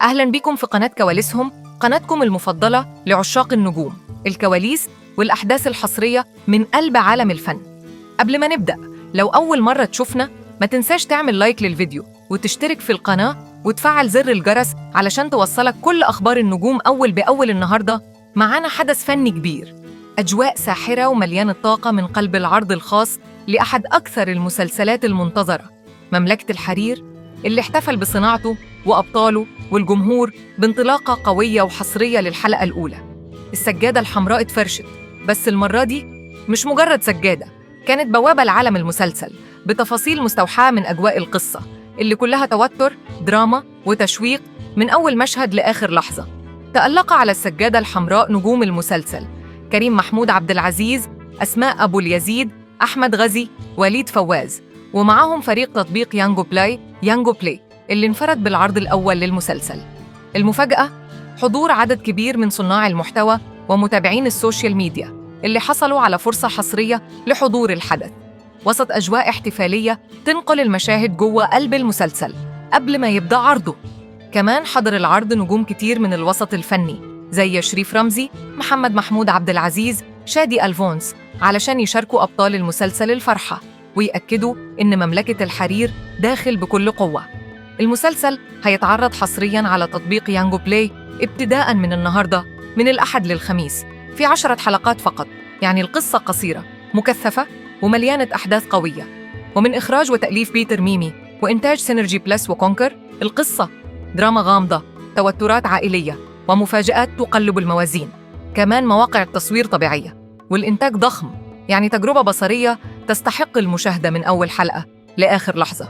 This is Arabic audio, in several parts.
أهلاً بكم في قناة كواليسهم، قناتكم المفضلة لعشاق النجوم، الكواليس والأحداث الحصرية من قلب عالم الفن. قبل ما نبدأ، لو أول مرة تشوفنا ما تنساش تعمل لايك للفيديو وتشترك في القناة وتفعل زر الجرس علشان توصلك كل أخبار النجوم أول بأول. النهاردة معانا حدث فني كبير، أجواء ساحرة ومليانة طاقة من قلب العرض الخاص لأحد أكثر المسلسلات المنتظرة، مملكة الحرير، اللي احتفل بصناعته وأبطاله والجمهور بانطلاقة قوية وحصرية للحلقة الأولى. السجادة الحمراء اتفرشت، بس المرة دي مش مجرد سجادة، كانت بوابة لعالم المسلسل بتفاصيل مستوحاة من أجواء القصة اللي كلها توتر، دراما وتشويق من أول مشهد لآخر لحظة. تألق على السجادة الحمراء نجوم المسلسل: كريم محمود عبد العزيز، أسماء أبو اليزيد، أحمد غزي، وليد فواز، ومعاهم فريق تطبيق يانجو بلاي اللي انفرد بالعرض الأول للمسلسل. المفاجأة: حضور عدد كبير من صناع المحتوى ومتابعين السوشيال ميديا اللي حصلوا على فرصة حصرية لحضور الحدث وسط أجواء احتفالية تنقل المشاهد جوه قلب المسلسل قبل ما يبدأ عرضه. كمان حضر العرض نجوم كتير من الوسط الفني زي شريف رمزي، محمد محمود عبد العزيز، شادي ألفونس، علشان يشاركوا أبطال المسلسل الفرحة ويأكدوا إن مملكة الحرير داخل بكل قوة. المسلسل هيتعرض حصرياً على تطبيق يانجو بلاي ابتداءً من النهاردة من الأحد للخميس في 10 حلقات فقط، يعني القصة قصيرة مكثفة ومليانة أحداث قوية. ومن إخراج وتأليف بيتر ميمي وإنتاج سينرجي بلس وكونكر. القصة دراما غامضة، توترات عائلية، ومفاجآت تقلب الموازين. كمان مواقع التصوير طبيعية، والإنتاج ضخم، يعني تجربة بصرية تستحق المشاهدة من أول حلقة لآخر لحظة.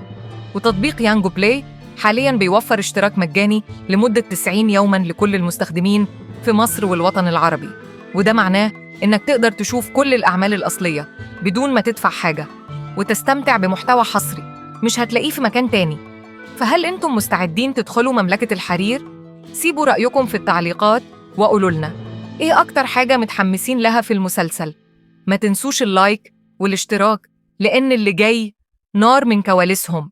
وتطبيق يانجو بلاي حالياً بيوفر اشتراك مجاني لمدة 90 يوماً لكل المستخدمين في مصر والوطن العربي، وده معناه إنك تقدر تشوف كل الأعمال الأصلية بدون ما تدفع حاجة وتستمتع بمحتوى حصري مش هتلاقيه في مكان تاني. فهل أنتم مستعدين تدخلوا مملكة الحرير؟ سيبوا رأيكم في التعليقات وقولوا لنا إيه أكتر حاجة متحمسين لها في المسلسل. ما تنسوش اللايك والاشتراك، لأن اللي جاي نار من كواليسهم.